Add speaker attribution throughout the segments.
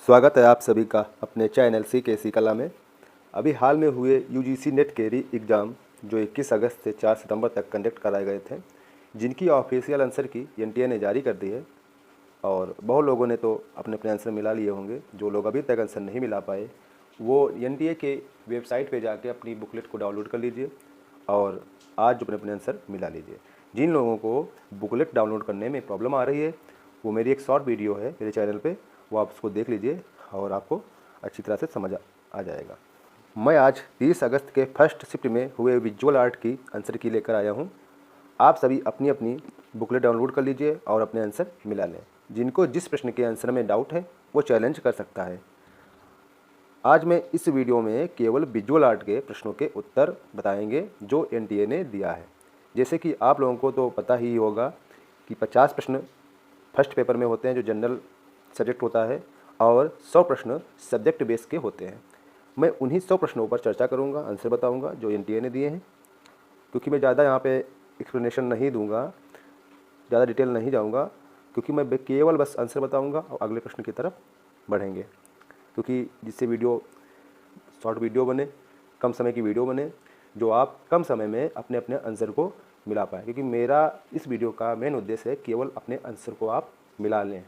Speaker 1: स्वागत है आप सभी का अपने चैनल CKC कला में। अभी हाल में हुए UGC नेट के री एग्ज़ाम जो 21 अगस्त से 4 सितंबर तक कंडक्ट कराए गए थे, जिनकी ऑफिशियल आंसर की NTA ने जारी कर दी है और बहुत लोगों ने तो अपने अपने आंसर मिला लिए होंगे। जो लोग अभी तक आंसर नहीं मिला पाए वो NTA के वेबसाइट पे जाके अपनी बुकलेट को डाउनलोड कर लीजिए और आज अपने अपने आंसर मिला लीजिए। जिन लोगों को बुकलेट डाउनलोड करने में प्रॉब्लम आ रही है वो मेरी एक शॉर्ट वीडियो है मेरे चैनल पे, वो आप उसको देख लीजिए और आपको अच्छी तरह से समझ आ जाएगा। मैं आज 30 अगस्त के फर्स्ट शिफ्ट में हुए विजुअल आर्ट की आंसर की लेकर आया हूँ। आप सभी अपनी अपनी बुकलेट डाउनलोड कर लीजिए और अपने आंसर मिला लें। जिनको जिस प्रश्न के आंसर में डाउट है वो चैलेंज कर सकता है। आज मैं इस वीडियो में केवल विजुअल आर्ट के प्रश्नों के उत्तर बताएंगे जो NTA ने दिया है। जैसे कि आप लोगों को तो पता ही होगा कि 50 प्रश्न फर्स्ट पेपर में होते हैं जो जनरल सब्जेक्ट होता है और 100 प्रश्न सब्जेक्ट बेस के होते हैं। मैं उन्हीं 100 प्रश्नों पर चर्चा करूंगा, आंसर बताऊंगा जो NTA ने दिए हैं। क्योंकि मैं ज़्यादा यहाँ पे एक्सप्लेनेशन नहीं दूंगा, ज़्यादा डिटेल नहीं जाऊंगा, क्योंकि मैं केवल बस आंसर बताऊंगा और अगले प्रश्न की तरफ बढ़ेंगे। क्योंकि जिससे वीडियो शॉर्ट वीडियो बने, कम समय की वीडियो बने, जो आप कम समय में अपने अपने आंसर को मिला पाएँ। क्योंकि मेरा इस वीडियो का मेन उद्देश्य है केवल अपने आंसर को आप मिला लें।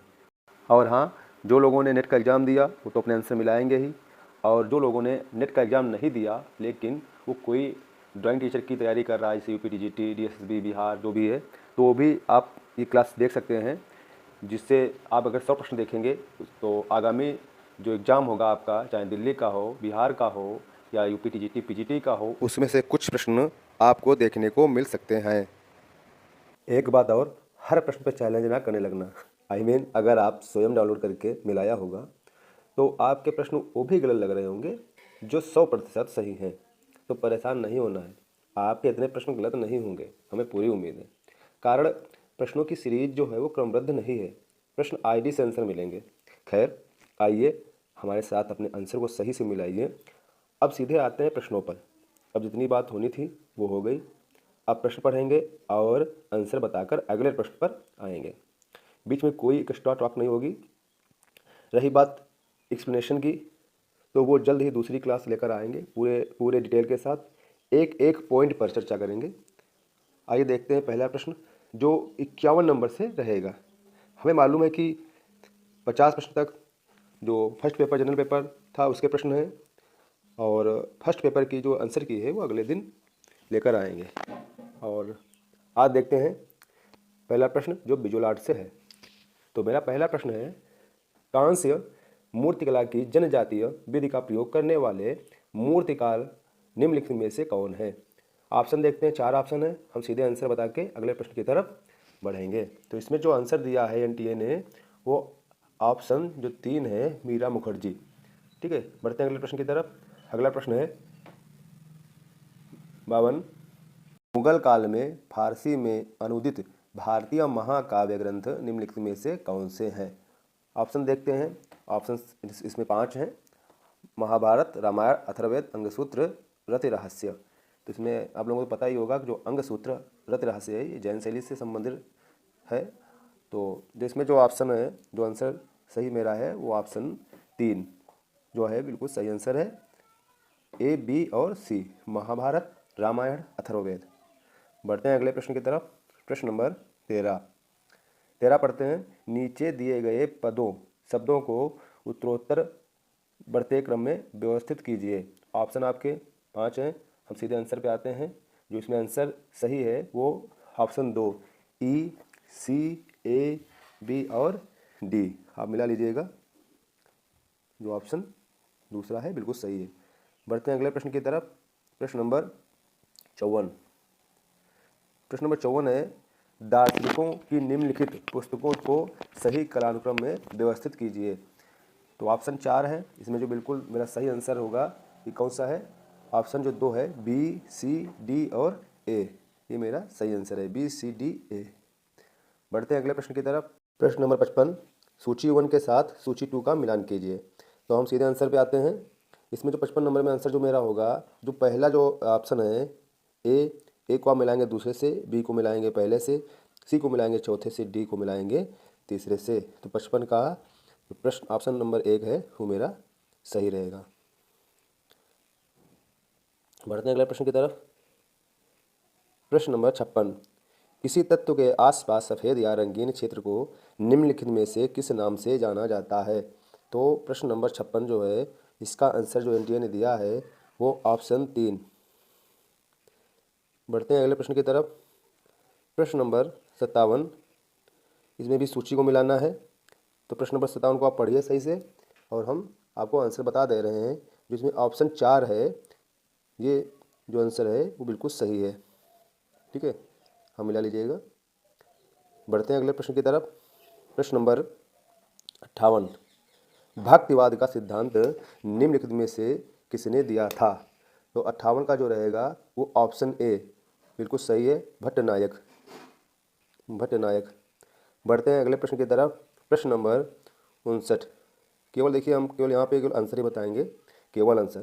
Speaker 1: और हाँ, जो लोगों ने नेट का एग्ज़ाम दिया वो तो अपने आंसर मिलाएंगे ही, और जो लोगों ने नेट का एग्ज़ाम नहीं दिया लेकिन वो कोई ड्राइंग टीचर की तैयारी कर रहा है, जैसे UP TGT DSSB बिहार जो भी है, तो वो भी आप ये क्लास देख सकते हैं। जिससे आप अगर 100 प्रश्न देखेंगे तो आगामी जो एग्ज़ाम होगा आपका, चाहे दिल्ली का हो, बिहार का हो या UP TGT PGT का हो, उसमें से कुछ प्रश्न आपको देखने को मिल सकते हैं। एक बात और, हर प्रश्न पर चैलेंज ना करने लगना। अगर आप स्वयं डाउनलोड करके मिलाया होगा तो आपके प्रश्न वो भी गलत लग रहे होंगे जो 100% सही हैं, तो परेशान नहीं होना है। आपके इतने प्रश्न गलत नहीं होंगे, हमें पूरी उम्मीद है। कारण प्रश्नों की सीरीज जो है वो क्रमबद्ध नहीं है, प्रश्न ID से आंसर मिलेंगे। खैर, आइए हमारे साथ अपने आंसर को सही से मिलाइए। अब सीधे आते हैं प्रश्नों पर। अब जितनी बात होनी थी वो हो गई। अब प्रश्न पढ़ेंगे और आंसर बताकर अगले प्रश्न पर आएंगे। बीच में कोई एक्स्ट्रा टॉक नहीं होगी। रही बात एक्सप्लेनेशन की, तो वो जल्द ही दूसरी क्लास लेकर आएंगे पूरे डिटेल के साथ, एक एक पॉइंट पर चर्चा करेंगे। आइए देखते हैं पहला प्रश्न जो 51 नंबर से रहेगा। हमें मालूम है कि 50 प्रश्न तक जो फर्स्ट पेपर जनरल पेपर था उसके प्रश्न हैं, और फर्स्ट पेपर की जो आंसर की है वो अगले दिन लेकर आएंगे। और आज देखते हैं पहला प्रश्न जो विजुअल आर्ट से है। तो मेरा पहला प्रश्न है, कांस्य मूर्तिकला की जनजातीय विधि का प्रयोग करने वाले मूर्तिकार निम्नलिखित में से कौन है? ऑप्शन देखते हैं, 4 ऑप्शन है। हम सीधे आंसर बता के अगले प्रश्न की तरफ बढ़ेंगे। तो इसमें जो आंसर दिया है NTA ने वो ऑप्शन जो 3 है, मीरा मुखर्जी। ठीक है, बढ़ते हैं अगले प्रश्न की तरफ। अगला प्रश्न है 52, मुगल काल में फारसी में अनुदित भारतीय महाकाव्य ग्रंथ निम्नलिखित में से कौन से हैं? ऑप्शन देखते हैं। ऑप्शन इसमें 5 हैं, महाभारत, रामायण, अथर्ववेद, अंगसूत्र, रति रहस्य। तो इसमें आप लोगों को पता ही होगा कि जो अंगसूत्र रति रहस्य है ये जैन शैली से संबंधित है। तो जिसमें जो ऑप्शन है, जो आंसर सही मेरा है वो ऑप्शन 3 जो है बिल्कुल सही आंसर है। A, B और C, महाभारत, रामायण, अथर्ववेद। बढ़ते हैं अगले प्रश्न की तरफ। प्रश्न नंबर 13 पढ़ते हैं, नीचे दिए गए पदों शब्दों को उत्तरोत्तर बढ़ते क्रम में व्यवस्थित कीजिए। ऑप्शन आपके 5 हैं। हम सीधे आंसर पे आते हैं। जो इसमें आंसर सही है वो option 2, E, C, A, B और D। आप मिला लीजिएगा, जो ऑप्शन दूसरा है बिल्कुल सही है। बढ़ते हैं अगले प्रश्न की तरफ। प्रश्न नंबर 54। प्रश्न नंबर 54 है, दार्शनिकों की निम्नलिखित पुस्तकों को सही कालानुक्रम में व्यवस्थित कीजिए। तो ऑप्शन 4 है। इसमें जो बिल्कुल मेरा सही आंसर होगा ये कौन सा है? ऑप्शन जो 2 है, B, C, D और A। ये मेरा सही आंसर है, B, C, D, A। बढ़ते हैं अगले प्रश्न की तरफ। प्रश्न नंबर 55, सूची 1 के साथ सूची 2 का मिलान कीजिए। तो हम सीधे आंसर पे आते हैं। इसमें जो 55 नंबर में आंसर जो मेरा होगा, जो पहला जो ऑप्शन है ए को आप मिलाएंगे दूसरे से, B को मिलाएंगे पहले से, C को मिलाएंगे चौथे से, D को मिलाएंगे तीसरे से। तो 55 का तो प्रश्न ऑप्शन नंबर 1 है वो मेरा सही रहेगा। बढ़ते हैं अगले प्रश्न की तरफ। प्रश्न नंबर 56, किसी तत्व के आसपास सफ़ेद या रंगीन क्षेत्र को निम्नलिखित में से किस नाम से जाना जाता है। तो प्रश्न नंबर 56 जो है इसका आंसर जो एनटीए ने दिया है वो ऑप्शन 3। बढ़ते हैं अगले प्रश्न की तरफ। प्रश्न नंबर 57, इसमें भी सूची को मिलाना है। तो प्रश्न नंबर 57 को आप पढ़िए सही से और हम आपको आंसर बता दे रहे हैं। जिसमें ऑप्शन 4 है ये जो आंसर है वो बिल्कुल सही है। ठीक है, हम मिला लीजिएगा। बढ़ते हैं अगले प्रश्न की तरफ। प्रश्न नंबर 58, भक्तिवाद का सिद्धांत निम्नलिखित में से किसने दिया था। तो 58 का जो रहेगा वो ऑप्शन ए बिल्कुल सही है, भट्टनायक। बढ़ते हैं अगले प्रश्न की तरफ। प्रश्न नंबर 59, केवल देखिए हम केवल यहाँ पे केवल आंसर ही बताएंगे, केवल आंसर।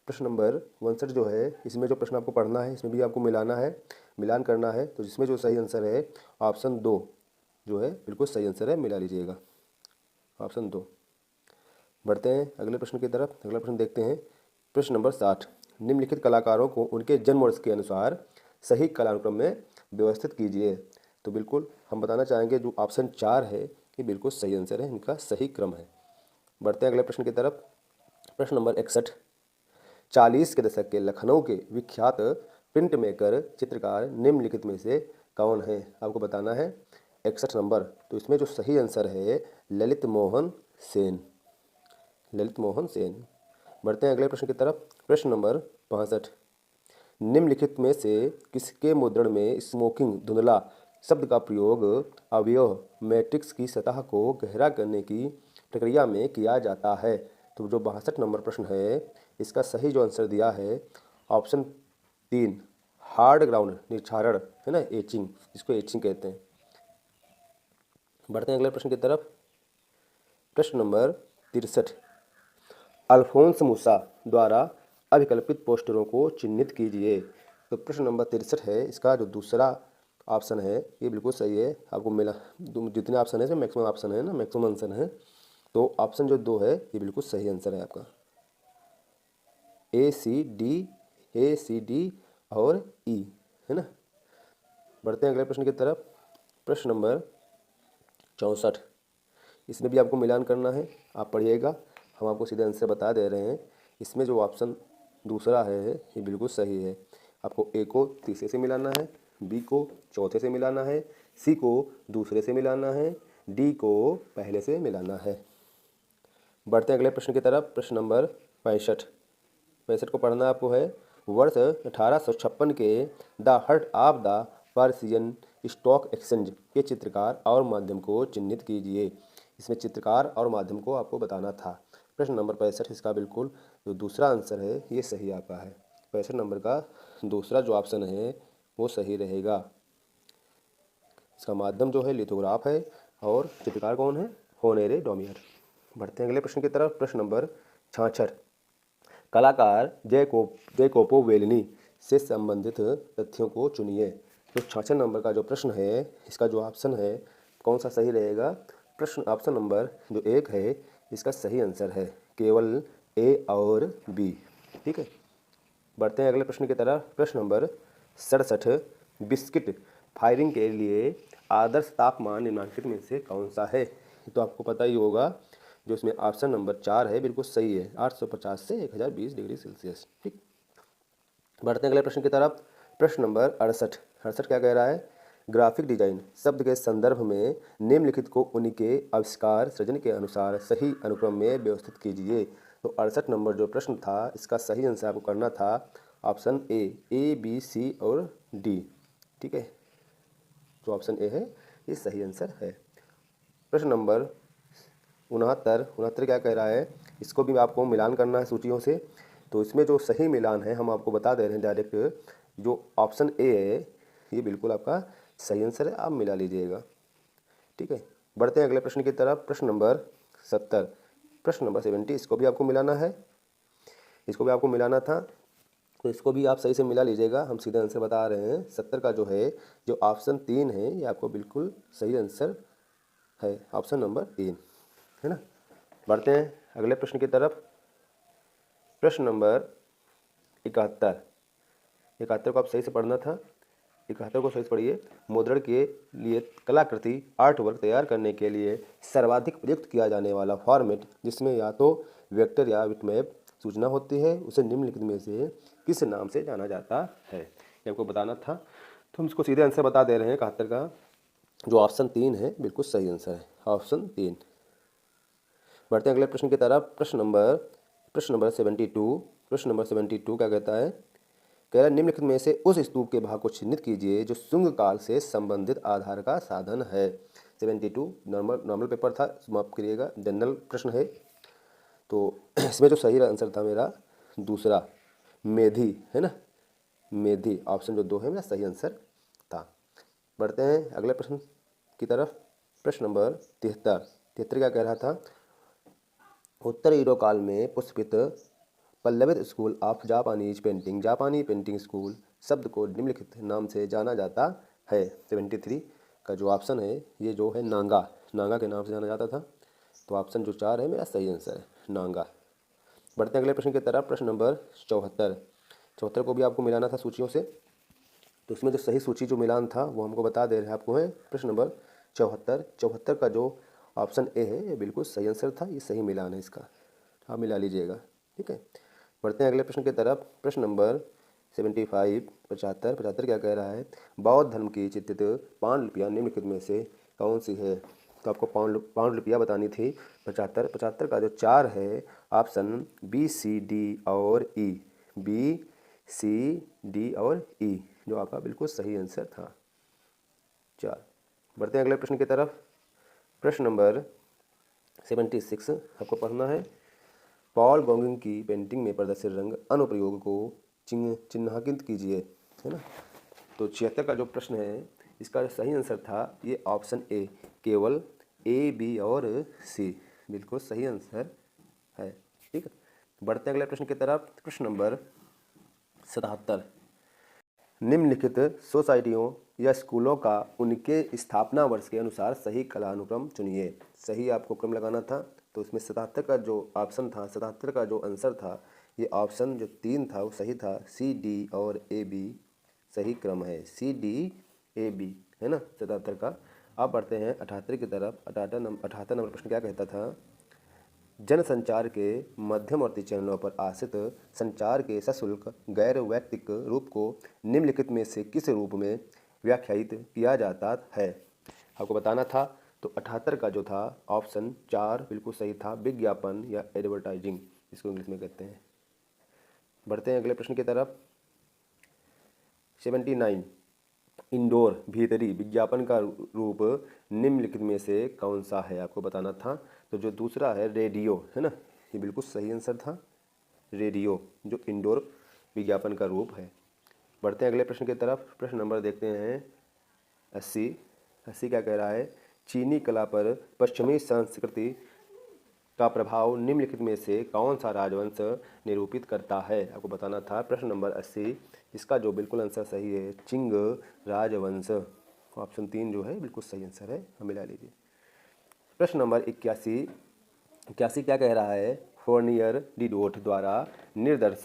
Speaker 1: प्रश्न नंबर 59 जो है इसमें जो प्रश्न आपको पढ़ना है इसमें भी आपको मिलाना है, मिलान करना है। तो जिसमें जो सही आंसर है ऑप्शन 2 जो है बिल्कुल सही आंसर है, मिला लीजिएगा ऑप्शन 2। बढ़ते हैं अगले प्रश्न की तरफ। अगला प्रश्न देखते हैं। प्रश्न नंबर 60, निम्नलिखित कलाकारों को उनके जन्म वर्ष के अनुसार सही कालानुक्रम में व्यवस्थित कीजिए। तो बिल्कुल हम बताना चाहेंगे जो ऑप्शन 4 है ये बिल्कुल सही आंसर है, इनका सही क्रम है। बढ़ते हैं अगले प्रश्न की तरफ। प्रश्न नंबर 61, 40 के दशक के लखनऊ के विख्यात प्रिंट मेकर चित्रकार निम्नलिखित में से कौन है। आपको बताना है 61 नंबर। तो इसमें जो सही आंसर है ललित मोहन सेन। बढ़ते हैं अगले प्रश्न की तरफ। प्रश्न नंबर 65, निम्नलिखित में से किसके मुद्रण में स्मोकिंग धुंधला शब्द का प्रयोग अवयव मैट्रिक्स की सतह को गहरा करने की प्रक्रिया में किया जाता है। तो जो 62 नंबर प्रश्न है इसका सही जो आंसर दिया है ऑप्शन 3, हार्ड ग्राउंड निर्क्षारण है ना, एचिंग, इसको एचिंग कहते हैं। बढ़ते हैं अगले प्रश्न की तरफ। प्रश्न नंबर 63, अल्फोंस मूसा द्वारा अभिकल्पित पोस्टरों को चिन्हित कीजिए। तो प्रश्न नंबर 63 है इसका जो दूसरा ऑप्शन है ये बिल्कुल सही है। आपको मिला जितने ऑप्शन है मैक्सिमम ऑप्शन है ना, मैक्सिमम आंसर है। तो ऑप्शन जो 2 है ये बिल्कुल सही आंसर है आपका, ए सी डी और ई है ना। बढ़ते हैं अगले प्रश्न की तरफ। प्रश्न नंबर 64, इसमें भी आपको मिलान करना है, आप पढ़िएगा, हम आपको सीधे आंसर बता दे रहे हैं। इसमें जो ऑप्शन दूसरा है ये बिल्कुल सही है। आपको ए को तीसरे से मिलाना है, बी को चौथे से मिलाना है, सी को दूसरे से मिलाना है, डी को पहले से मिलाना है। बढ़ते हैं अगले प्रश्न की तरफ। प्रश्न नंबर 65 को पढ़ना आपको है। वर्ष 1856 के the hurt of the Persian stock exchange के चित्रकार और माध्यम को चिन्हित कीजिए। इसमें चित्रकार और माध्यम को आपको बताना था। प्रश्न नंबर 65 इसका बिल्कुल जो दूसरा आंसर है ये सही आपका है। 65 नंबर का दूसरा जो ऑप्शन है वो सही रहेगा। इसका माध्यम जो है लिथोग्राफ है और चित्रकार कौन है, होनेरे डॉमियर। बढ़ते हैं अगले प्रश्न की तरफ। प्रश्न नंबर 66, कलाकार जैकोपो वेलनी से संबंधित तथ्यों को चुनिए। तो 66 नंबर का जो प्रश्न है इसका जो ऑप्शन है कौन सा सही रहेगा। प्रश्न ऑप्शन नंबर जो 1 है इसका सही आंसर है, केवल ए और बी। ठीक है, बढ़ते हैं अगले प्रश्न की तरफ। प्रश्न नंबर 67, बिस्किट फायरिंग के लिए आदर्श तापमान निम्नलिखित में से कौन सा है। तो आपको पता ही होगा जो इसमें ऑप्शन नंबर 4 है बिल्कुल सही है, 850 से 1020 डिग्री सेल्सियस। ठीक, बढ़ते हैं अगले प्रश्न की तरफ। प्रश्न नंबर 68 क्या कह रहा है, ग्राफिक डिजाइन शब्द के संदर्भ में निम्नलिखित को उनके आविष्कार सृजन के अनुसार सही अनुक्रम में व्यवस्थित कीजिए। तो 68 नंबर जो प्रश्न था इसका सही आंसर आपको करना था ऑप्शन ए बी सी और डी। ठीक है, जो ऑप्शन ए है ये सही आंसर है। प्रश्न नंबर 69 क्या कह रहा है, इसको भी आपको मिलान करना है सूचियों से। तो इसमें जो सही मिलान है हम आपको बता दे रहे हैं डायरेक्ट, जो ऑप्शन ए है ये बिल्कुल आपका सही आंसर है, आप मिला लीजिएगा। ठीक है, बढ़ते हैं अगले प्रश्न की तरफ। प्रश्न नंबर 70, प्रश्न नंबर 70 इसको भी आपको मिलाना है, इसको भी आपको मिलाना था। तो इसको भी आप सही से मिला लीजिएगा, हम सीधे आंसर बता रहे हैं। 70 का जो है जो ऑप्शन 3 है ये आपको बिल्कुल सही आंसर है, ऑप्शन नंबर 3। है ना। बढ़ते हैं अगले प्रश्न की तरफ। प्रश्न नंबर 71। 71 को आप सही से पढ़ना था। 71 को सही से पढ़िए। मुद्रण के लिए कलाकृति आर्ट वर्क तैयार करने के लिए सर्वाधिक प्रयुक्त किया जाने वाला फॉर्मेट जिसमें या तो वेक्टर या बिटमैप सूचना होती है उसे निम्नलिखित में से किस नाम से जाना जाता है, ये आपको बताना था। तो हम इसको सीधे आंसर बता दे रहे हैं। 71 का जो ऑप्शन 3 है बिल्कुल सही आंसर है, ऑप्शन 3। बढ़ते हैं अगले प्रश्न की तरफ। प्रश्न नंबर 72। प्रश्न नंबर 72 क्या कहता है? कह रहा है निम्नलिखित में से उस स्तूप के भाग को चिन्हित कीजिए जो शुंग काल से संबंधित आधार का साधन है। 72 नॉर्मल पेपर था, माफ करिएगा, जनरल प्रश्न है। तो इसमें जो सही आंसर था मेरा दूसरा, मेधी, है ना, मेधी, ऑप्शन जो 2 है मेरा सही आंसर था। बढ़ते हैं अगले प्रश्न की तरफ। प्रश्न नंबर 73। 73 क्या कह रहा था? उत्तर यूरो काल में पुष्पित पल्लवित स्कूल ऑफ जापानीज पेंटिंग, जापानी पेंटिंग स्कूल शब्द को निम्नलिखित नाम से जाना जाता है। 73 का जो ऑप्शन है ये जो है नांगा, नांगा के नाम से जाना जाता था। तो ऑप्शन जो 4 है मेरा सही आंसर है, नांगा। बढ़ते हैं अगले प्रश्न की तरफ। प्रश्न नंबर 74। 74 को भी आपको मिलाना था सूचियों से, तो इसमें जो सही सूची जो मिलान था वो हमको बता दे रहे हैं आपको है। प्रश्न नंबर 74। 74 का जो ऑप्शन ए है ये बिल्कुल सही आंसर था, ये सही मिलान है इसका, आप मिला लीजिएगा, ठीक है। बढ़ते हैं अगले प्रश्न की तरफ। प्रश्न नंबर 75। 75 75 क्या कह रहा है? बौद्ध धर्म की चित्रित पांडुलिपियाँ निम्नलिखित में से कौन सी है? तो आपको पांडुलिपियाँ बतानी थी। 75 75 का जो 4 है ऑप्शन बी सी डी और ई, बी सी डी और ई जो आपका बिल्कुल सही आंसर था, 4। बढ़ते हैं अगले प्रश्न की तरफ। प्रश्न नंबर 76 आपको पढ़ना है। पॉल गॉगिंग की पेंटिंग में प्रदर्शित रंग अनुप्रयोग को चिन्हांकित कीजिए, है ना। तो 76 का जो प्रश्न है इसका जो सही आंसर था ये ऑप्शन ए, केवल ए, बी और सी बिल्कुल सही आंसर है, ठीक है। बढ़ते हैं अगले प्रश्न की तरफ। प्रश्न नंबर 77। निम्नलिखित सोसाइटियों या स्कूलों का उनके स्थापना वर्ष के अनुसार सही कलानुक्रम चुनिए। सही आपको क्रम लगाना था। तो इसमें 77 का जो ऑप्शन था, 77 का जो आंसर था ये ऑप्शन जो 3 था वो सही था, सी डी और ए बी सही क्रम है, सी डी ए बी, है ना 77 का। अब बढ़ते हैं 78 की तरफ। 78 नंबर प्रश्न क्या कहता था? जनसंचार के मध्यवर्ती चैनलों पर आश्रित संचार के सशुल्क गैर वैयक्तिक रूप को निम्नलिखित में से किस रूप में व्याख्यायित किया जाता है? आपको बताना था। तो 78 का जो था ऑप्शन 4 बिल्कुल सही था, विज्ञापन या एडवर्टाइजिंग इसको इंग्लिश में कहते हैं। बढ़ते हैं अगले प्रश्न की तरफ। 79। इंडोर भीतरी विज्ञापन का रूप निम्नलिखित में से कौन सा है? आपको बताना था। तो जो दूसरा है रेडियो, है ना, ये बिल्कुल सही आंसर था, रेडियो जो इंडोर विज्ञापन का रूप है। बढ़ते हैं अगले प्रश्न की तरफ। प्रश्न नंबर देखते हैं 80। 80 क्या कह रहा है? चीनी कला पर पश्चिमी संस्कृति का प्रभाव निम्नलिखित में से कौन सा राजवंश निरूपित करता है? आपको बताना था। प्रश्न नंबर 80 इसका जो बिल्कुल आंसर सही है चिंग राजवंश, ऑप्शन 3 जो है बिल्कुल सही आंसर है, हम मिला लीजिए। प्रश्न नंबर 81। 81 क्या कह रहा है? फोर्नियर डिडोट द्वारा निर्दर्श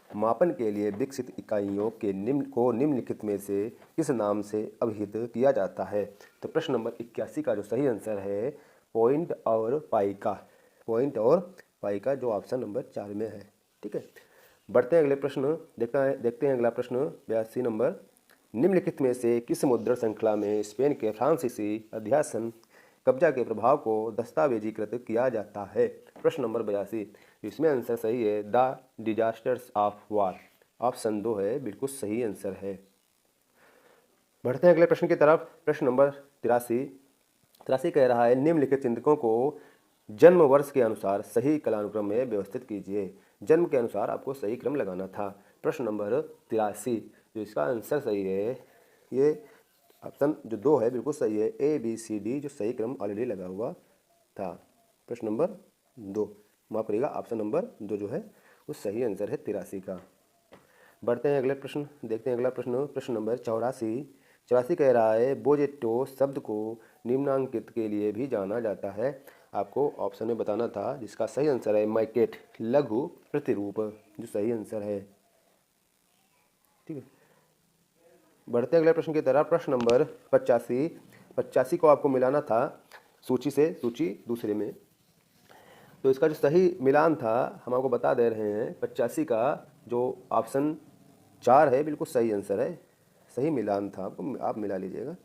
Speaker 1: मापन के लिए विकसित इकाइयों के निम्नलिखित में से किस नाम से अभिहित किया जाता है? तो प्रश्न नंबर 81 का जो सही आंसर है पॉइंट और पाइका, पॉइंट और पाइका जो ऑप्शन नंबर 4 में है, ठीक है। बढ़ते हैं अगले प्रश्न। देखते हैं अगला प्रश्न 82 नंबर। निम्नलिखित में से किस मुद्रण श्रृंखला में स्पेन के फ्रांसीसी अध्यासन कब्जा के प्रभाव को दस्तावेजीकृत किया जाता है? प्रश्न नंबर 82 इसमें आंसर सही है the disasters of war, option 2 है बिल्कुल सही आंसर है। बढ़ते हैं अगले प्रश्न की तरफ। प्रश्न नंबर 83। 83 कह रहा है निम्नलिखित चिंतकों को जन्म वर्ष के अनुसार सही कालानुक्रम में व्यवस्थित कीजिए। जन्म के अनुसार आपको सही क्रम लगाना था। प्रश्न नंबर 83 जो इसका आंसर सही है ये ऑप्शन जो 2 है बिल्कुल सही है, ए बी सी डी जो सही क्रम ऑलरेडी लगा हुआ था। प्रश्न नंबर 2 माफ करिएगा, ऑप्शन नंबर 2 जो है वो सही आंसर है 83 का। बढ़ते हैं अगले प्रश्न। देखते हैं अगला प्रश्न। प्रश्न नंबर 84। 84 कह रहा है बोजेटो शब्द को निम्नांकित के लिए भी जाना जाता है। आपको ऑप्शन में बताना था, जिसका सही आंसर है मैकेट, लघु प्रतिरूप, जो सही आंसर है। ठीक है, बढ़ते अगले प्रश्न की तरफ। प्रश्न नंबर 85। 85 को आपको मिलाना था सूची से सूची दूसरे में, तो इसका जो सही मिलान था हम आपको बता दे रहे हैं। 85 का जो ऑप्शन 4 है बिल्कुल सही आंसर है, सही मिलान था, आपको आप मिला लीजिएगा।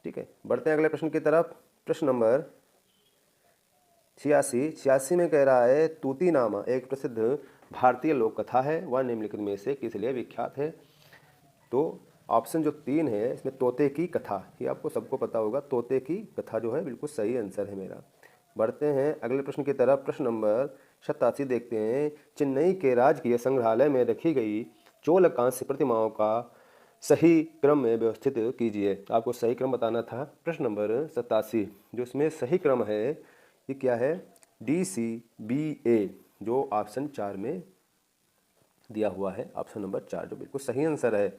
Speaker 1: ठीक है, बढ़ते हैं अगले प्रश्न की तरफ। प्रश्न नंबर 86 में कह रहा है तूती नामा एक प्रसिद्ध भारतीय लोक कथा है, वह निम्नलिखित में से किस लिए विख्यात है। तो ऑप्शन जो 3 है इसमें तोते की कथा, ये आपको सबको पता होगा, तोते की कथा जो है बिल्कुल सही आंसर है मेरा। बढ़ते हैं अगले प्रश्न की तरफ। प्रश्न नंबर 87 देखते हैं। चेन्नई के राजकीय संग्रहालय में रखी गई चोल कांस्य प्रतिमाओं का सही क्रम में व्यवस्थित कीजिए। आपको सही क्रम बताना था। प्रश्न नंबर 87 जो इसमें सही क्रम है ये क्या है, DCBA, जो ऑप्शन 4 में दिया हुआ है, ऑप्शन नंबर 4 जो बिल्कुल सही आंसर है।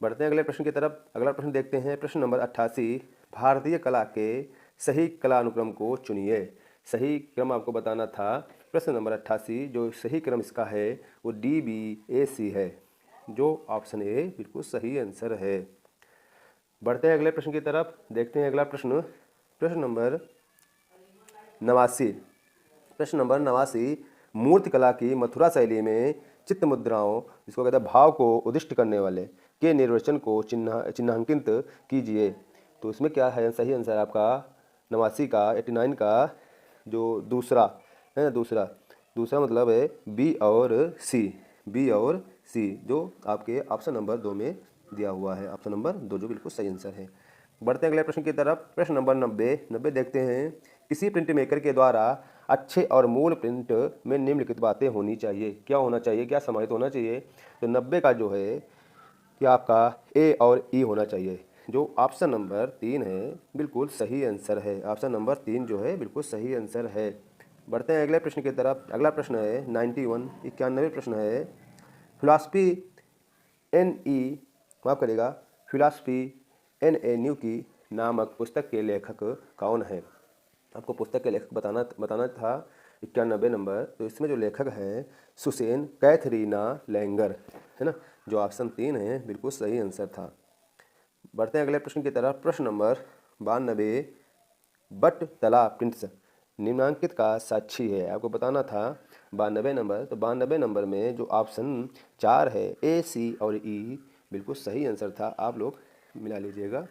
Speaker 1: बढ़ते हैं अगले प्रश्न की तरफ। अगला प्रश्न देखते हैं। प्रश्न नंबर 88। भारतीय कला के सही कला अनुक्रम को चुनिए। सही क्रम आपको बताना था। प्रश्न नंबर 88 जो सही क्रम इसका है वो DBAC है, जो ऑप्शन ए बिल्कुल सही आंसर है। बढ़ते हैं अगले प्रश्न की तरफ। देखते हैं अगला प्रश्न। प्रश्न नंबर 89। प्रश्न नंबर 89। मूर्तिकला की मथुरा शैली में चित्त मुद्राओं, जिसको कहते हैं भाव को उद्दिष्ट करने वाले, के निर्वचन को चिन्हांकित कीजिए। तो इसमें क्या है सही आंसर आपका 89 का 89 का जो दूसरा है, दूसरा मतलब है बी और सी, जो आपके ऑप्शन नंबर 2 में दिया हुआ है, ऑप्शन नंबर 2 जो बिल्कुल सही आंसर है। बढ़ते हैं अगले प्रश्न की तरफ। प्रश्न नंबर 90 देखते हैं। किसी प्रिंट मेकर के द्वारा अच्छे और मूल प्रिंट में निम्नलिखित बातें होनी चाहिए। क्या होना चाहिए, क्या समाहित होना चाहिए। तो 90 का जो है कि आपका ए और ई होना चाहिए, जो ऑप्शन नंबर 3 है बिल्कुल सही आंसर है। ऑप्शन नंबर 3 जो है बिल्कुल सही आंसर है। बढ़ते हैं अगले प्रश्न की तरफ। अगला प्रश्न है 91 प्रश्न है। फिलॉसफी माफ करेगा, फिलॉसफी NA की नामक पुस्तक के लेखक कौन है। आपको पुस्तक के लेखक बताना था 91 नंबर। तो इसमें जो लेखक हैं सुसेन कैथरीना लैंगर है ना, जो ऑप्शन 3 है बिल्कुल सही आंसर था। बढ़ते हैं अगले प्रश्न की तरफ। प्रश्न नंबर 92। बट तला प्रिंट्स निम्नांकित का साक्षी है। आपको बताना था 92 नंबर। तो 92 नंबर में जो ऑप्शन 4 है AC और E बिल्कुल सही आंसर था, आप लोग मिला लीजिएगा।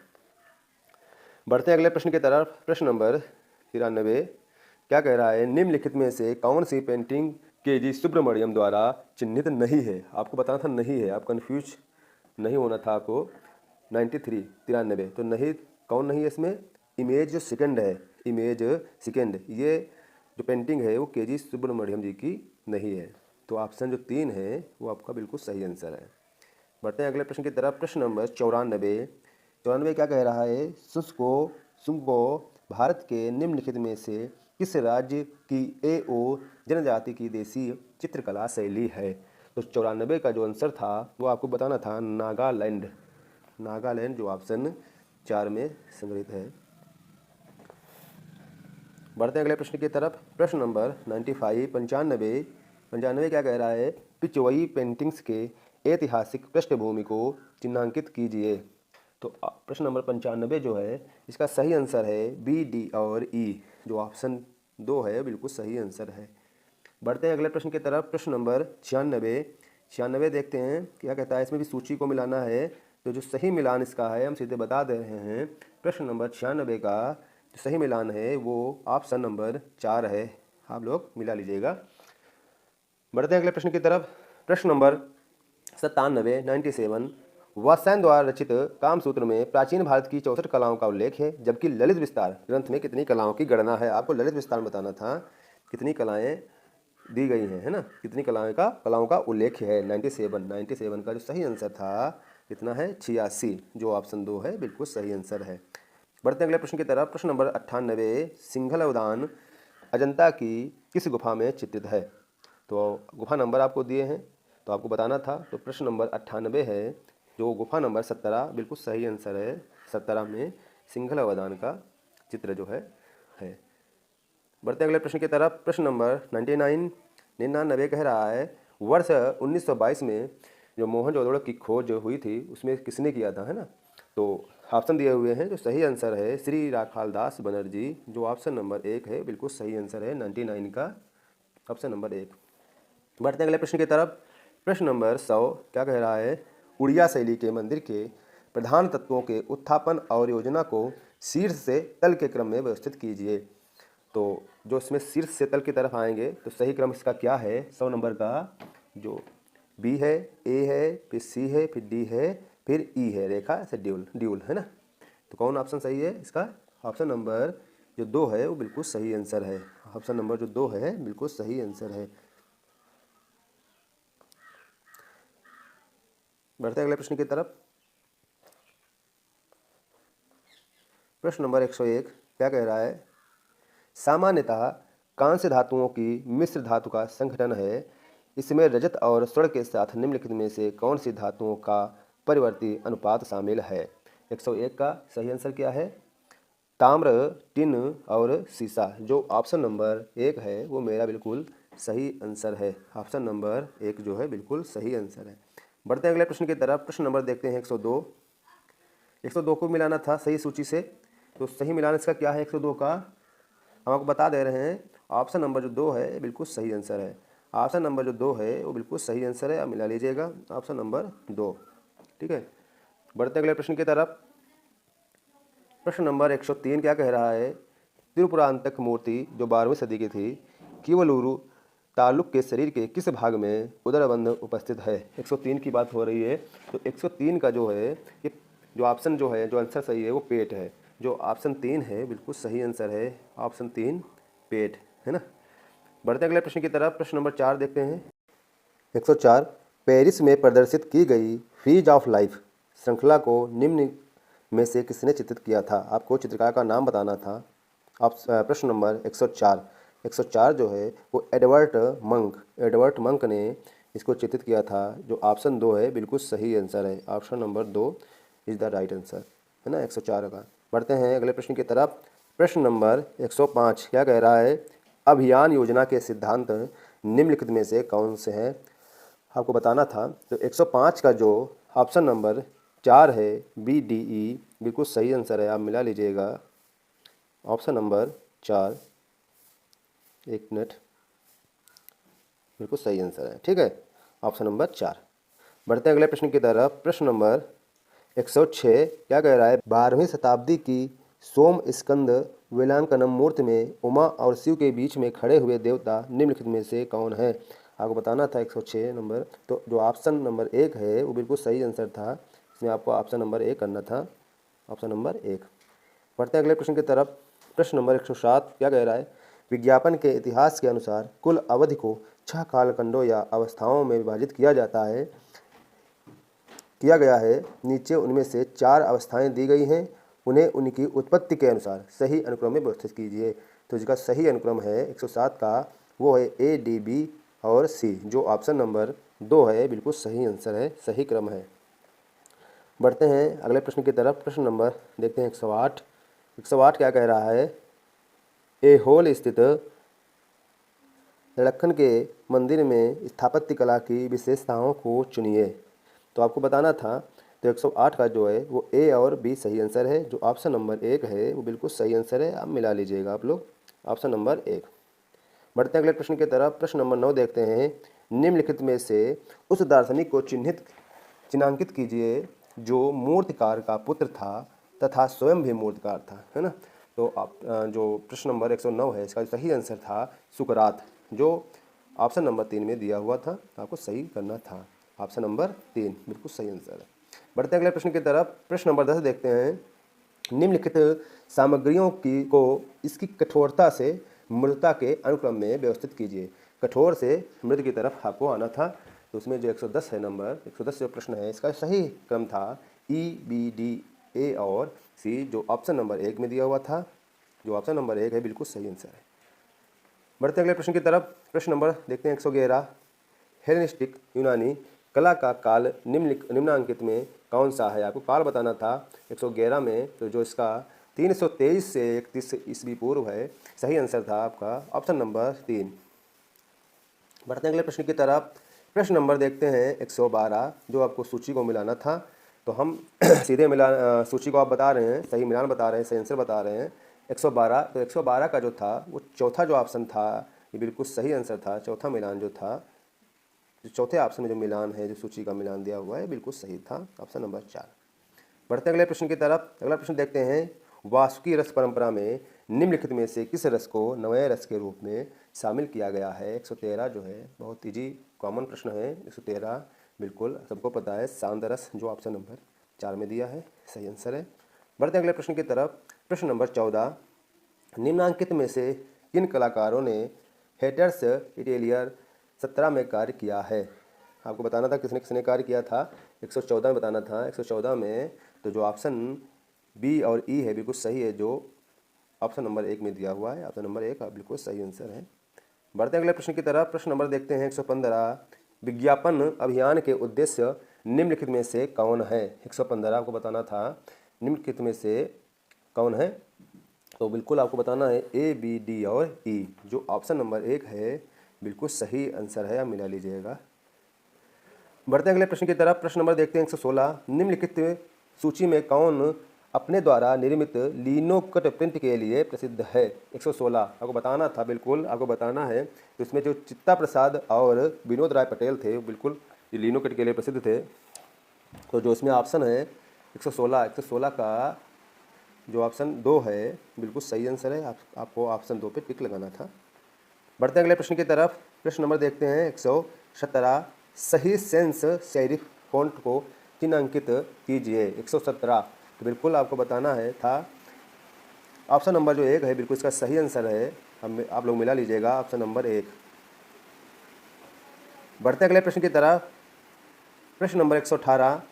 Speaker 1: बढ़ते हैं अगले प्रश्न की तरफ। प्रश्न नंबर 93 क्या कह रहा है, निम्नलिखित में से कौन सी पेंटिंग KG सुब्रमण्यम द्वारा चिन्हित नहीं है। आपको बताना था नहीं है, आप कंफ्यूज नहीं होना था आपको। 93 तो नहीं, कौन नहीं है इसमें, इमेज जो सेकंड है, इमेज सेकंड, ये जो पेंटिंग है वो KG सुब्रमण्यम जी की नहीं है। तो ऑप्शन जो 3 है वो आपका बिल्कुल सही आंसर है। बढ़ते हैं अगले प्रश्न की तरफ। प्रश्न नंबर 94 क्या कह रहा है, सुंको भारत के निम्नलिखित में से किस राज्य की AO जनजाति की देसी चित्रकला शैली है। तो 94 का जो आंसर था वो आपको बताना था नागालैंड, जो ऑप्शन 4 में संग्रहित है। बढ़ते हैं अगले प्रश्न की तरफ। प्रश्न नंबर 95 क्या कह रहा है, पिचवई पेंटिंग्स के ऐतिहासिक पृष्ठभूमि को चिन्हांकित कीजिए। तो प्रश्न नंबर 95 जो है इसका सही आंसर है BD और E, जो ऑप्शन 2 है बिल्कुल सही आंसर है। बढ़ते हैं अगले प्रश्न की तरफ। प्रश्न नंबर 96 देखते हैं क्या कहता है, इसमें भी सूची को मिलाना है। तो जो सही मिलान इसका है हम सीधे बता दे रहे हैं। प्रश्न नंबर 96 का जो सही मिलान है वो ऑप्शन नंबर 4 है, आप लोग मिला लीजिएगा। बढ़ते हैं अगले प्रश्न की तरफ। प्रश्न नंबर 97 वात्स्यायन द्वारा रचित कामसूत्र में प्राचीन भारत की 64 कलाओं का उल्लेख है, जबकि ललित विस्तार ग्रंथ में कितनी कलाओं की गणना है। आपको ललित विस्तार में बताना था कितनी कलाएं दी गई हैं, है ना, कितनी कलाओं का उल्लेख है। 97 का जो सही आंसर था कितना है 86, जो ऑप्शन 2 है बिल्कुल सही आंसर है। बढ़ते हैं अगले प्रश्न की तरफ। प्रश्न नंबर 98 सिंघल उद्यान अजंता की किस गुफा में चित्रित है। तो गुफा नंबर आपको दिए हैं तो आपको बताना था। तो प्रश्न नंबर 98 है, जो गुफा नंबर 17 बिल्कुल सही आंसर है। 17 में सिंघल अवदान का चित्र जो है। बढ़ते हैं अगले प्रश्न की तरफ। प्रश्न नंबर 99 कह रहा है वर्ष 1922 में जो मोहनजोदड़ो की खोज हुई थी उसमें किसने किया था, है ना। तो ऑप्शन दिए हुए हैं, जो सही आंसर है श्री राखालदास बनर्जी, जो ऑप्शन नंबर 1 है, बिल्कुल सही आंसर है 99 का ऑप्शन नंबर 1। बढ़ते हैं अगले प्रश्न की तरफ। प्रश्न नंबर 100 क्या कह रहा है, उड़िया शैली के मंदिर के प्रधान तत्वों के उत्थापन और योजना को शीर्ष से तल के क्रम में व्यवस्थित कीजिए। तो जो इसमें शीर्ष से तल की तरफ आएंगे तो सही क्रम इसका क्या है, 100 नंबर का जो बी है, ए है, फिर सी है, फिर डी है, फिर ई है, रेखा ऐसे ड्यूल है ना। तो कौन ऑप्शन सही है इसका, ऑप्शन नंबर जो 2 है वो बिल्कुल सही आंसर है। ऑप्शन नंबर जो 2 है बिल्कुल सही आंसर है। बढ़ते हैं अगले प्रश्न की तरफ। प्रश्न नंबर 101 क्या कह रहा है, सामान्यतः कांस्य धातुओं की मिश्र धातु का संगठन है, इसमें रजत और स्वर्ण के साथ निम्नलिखित में से कौन सी धातुओं का परिवर्ती अनुपात शामिल है। 101 का सही आंसर क्या है, ताम्र, टिन और सीसा, जो ऑप्शन नंबर 1 है वो मेरा बिल्कुल सही आंसर है। ऑप्शन नंबर 1 जो है बिल्कुल सही आंसर है। बढ़ते हैं अगले प्रश्न की तरफ। प्रश्न नंबर देखते हैं 102 को मिलाना था सही सूची से, तो सही मिलान इसका क्या है 102 का, हम आपको बता दे रहे हैं। ऑप्शन नंबर जो 2 है बिल्कुल सही आंसर है। ऑप्शन नंबर जो 2 है वो बिल्कुल सही आंसर है, आप मिला लीजिएगा ऑप्शन नंबर 2, ठीक है। बढ़ते अगले प्रश्न की तरफ। प्रश्न नंबर 103 क्या कह रहा है, त्रिपुरांतक मूर्ति जो 12वीं सदी की थी, किवलुरु तालुक के शरीर के किस भाग में उदरबंध उपस्थित है। 103 की बात हो रही है, तो 103 का जो है ये जो ऑप्शन जो है, जो आंसर सही है वो पेट है, जो ऑप्शन 3 है बिल्कुल सही आंसर है, ऑप्शन 3 पेट है ना। बढ़ते अगले प्रश्न की तरफ। प्रश्न नंबर 4 देखते हैं। 104 पेरिस में प्रदर्शित की गई फ्रीज ऑफ लाइफ श्रृंखला को निम्न में से किसने चित्रित किया था, आपको चित्रकार का नाम बताना था। आप प्रश्न नंबर 104 जो है वो एडवर्ड मंक ने इसको चित्रित किया था, जो ऑप्शन 2 है बिल्कुल सही आंसर है। Option number 2 is the right answer है ना 104 का। बढ़ते हैं अगले प्रश्न की तरफ। प्रश्न नंबर 105 क्या कह रहा है, अभियान योजना के सिद्धांत निम्नलिखित में से कौन से हैं, आपको बताना था। तो 105 का जो ऑप्शन नंबर 4 है BDE बिल्कुल सही आंसर है, आप मिला लीजिएगा ऑप्शन नंबर 4, एक मिनट, बिल्कुल सही आंसर है, ठीक है, ऑप्शन नंबर 4। बढ़ते हैं अगले प्रश्न की तरफ। प्रश्न नंबर 106 क्या कह रहा है, 12वीं शताब्दी की सोम स्कंद वेलांकनम मूर्ति में उमा और शिव के बीच में खड़े हुए देवता निम्नलिखित में से कौन है, आपको बताना था 106 नंबर। तो जो ऑप्शन नंबर 1 है वो बिल्कुल सही आंसर था, इसमें आपको ऑप्शन नंबर 1 करना था, ऑप्शन नंबर 1। बढ़ते हैं अगले प्रश्न की तरफ। प्रश्न नंबर 107 क्या कह रहा है, विज्ञापन के इतिहास के अनुसार कुल अवधि को 6 कालखंडों या अवस्थाओं में विभाजित किया गया है, नीचे उनमें से 4 अवस्थाएं दी गई हैं, उन्हें उनकी उत्पत्ति के अनुसार सही अनुक्रम में व्यवस्थित कीजिए। तो जिसका सही अनुक्रम है 107 का वो है ADB और C, जो ऑप्शन नंबर 2 है बिल्कुल सही आंसर है, सही क्रम है। बढ़ते हैं अगले प्रश्न की तरफ। प्रश्न नंबर देखते हैं 108 क्या कह रहा है, एहोल स्थित लड़क्कन के मंदिर में स्थापत्य कला की विशेषताओं को चुनिए। तो आपको बताना था, तो 108 का जो है वो A और B सही आंसर है, जो ऑप्शन नंबर 1 है वो बिल्कुल सही आंसर है, आप मिला लीजिएगा आप लोग ऑप्शन नंबर 1। बढ़ते हैं अगले प्रश्न की तरफ। प्रश्न नंबर 9 देखते हैं, निम्नलिखित में से उस दार्शनिक को चिन्हांकित कीजिए जो मूर्तिकार का पुत्र था तथा स्वयं भी मूर्तिकार था, है ना। तो आप जो प्रश्न नंबर 109 है इसका सही आंसर था सुकरात, जो ऑप्शन नंबर 3 में दिया हुआ था, आपको सही करना था, ऑप्शन नंबर 3 बिल्कुल सही आंसर है। बढ़ते हैं अगले प्रश्न की तरफ। प्रश्न नंबर 10 देखते हैं, निम्नलिखित सामग्रियों को इसकी कठोरता से मृदुता के अनुक्रम में व्यवस्थित कीजिए। कठोर से मृद की तरफ आपको आना था, तो उसमें जो 110 है नंबर 110 जो प्रश्न है इसका सही क्रम था EBDA और C, जो ऑप्शन नंबर 1 में दिया हुआ था, जो ऑप्शन नंबर 1 है बिल्कुल सही आंसर है। बढ़ते अगले प्रश्न की तरफ। प्रश्न नंबर देखते हैं 111, हेलेनिस्टिक यूनानी कला का काल निम्नांकित में कौन सा है, आपको काल बताना था 111 में। तो जो इसका 323 से 31 ईस्वी पूर्व है। सही आंसर था आपका ऑप्शन नंबर 3। बढ़ते हैं अगले प्रश्न की तरफ। प्रश्न नंबर देखते हैं 112, जो आपको सूची को मिलाना था। तो हम सीधे सूची को आप बता रहे हैं, सही मिलान बता रहे हैं, सही आंसर बता रहे हैं 112। तो 112 का जो था वो चौथा जो ऑप्शन था ये बिल्कुल सही आंसर था। चौथा मिलान जो था, जो चौथे ऑप्शन में जो मिलान है, जो सूची का मिलान दिया हुआ है, बिल्कुल सही था, ऑप्शन नंबर 4। बढ़ते हैं अगले प्रश्न की तरफ। अगला प्रश्न देखते हैं, वासुकी रस परंपरा में निम्नलिखित में से किस रस को नवय रस के रूप में शामिल किया गया है। 113 जो है बहुत इजी कॉमन प्रश्न है। 113 बिल्कुल सबको पता है, शांत रस, जो ऑप्शन नंबर 4 में दिया है, सही आंसर है। बढ़ते हैं अगले प्रश्न की तरफ। प्रश्न नंबर 14, निम्नांकित में से किन कलाकारों ने हेटर्स इटेलियर 17 में कार्य किया है। आपको बताना था किसने किसने कार्य किया था, 114 में बताना था। 114 में तो जो ऑप्शन बी और ई है बिल्कुल सही है, जो ऑप्शन नंबर 1 में दिया हुआ है। ऑप्शन नंबर 1 बिल्कुल सही आंसर है। बढ़ते हैं अगले प्रश्न की तरफ। प्रश्न नंबर देखते हैं 115, विज्ञापन अभियान के उद्देश्य निम्नलिखित में से कौन है। 115 आपको बताना था, निम्नलिखित में से कौन है। तो बिल्कुल आपको बताना है ए, बी, डी और ई, जो ऑप्शन नंबर 1 है बिल्कुल सही आंसर है, आप मिला लीजिएगा। बढ़ते हैं अगले प्रश्न की तरफ। प्रश्न नंबर देखते हैं 116, निम्नलिखित सूची में कौन अपने द्वारा निर्मित लिनोकट प्रिंट के लिए प्रसिद्ध है। 116 आपको बताना था, बिल्कुल आपको बताना है। तो इसमें जो चित्ता प्रसाद और विनोद राय पटेल थे, बिल्कुल ये लिनोकट के लिए प्रसिद्ध थे। तो जो इसमें ऑप्शन है 116 का जो ऑप्शन 2 है बिल्कुल सही आंसर है। आपको ऑप्शन 2 पे टिक लगाना था। बढ़ते हैं अगले प्रश्न की तरफ। प्रश्न नंबर देखते हैं 117, सही सेंस सेरिफ फॉन्ट को चिन्हांकित कीजिए। 117 तो बिल्कुल आपको बताना है था, ऑप्शन नंबर जो 1 है बिल्कुल इसका सही आंसर है। आप लोग मिला लीजिएगा, ऑप्शन नंबर 1। बढ़ते अगले प्रश्न की तरफ। प्रश्न नंबर 118,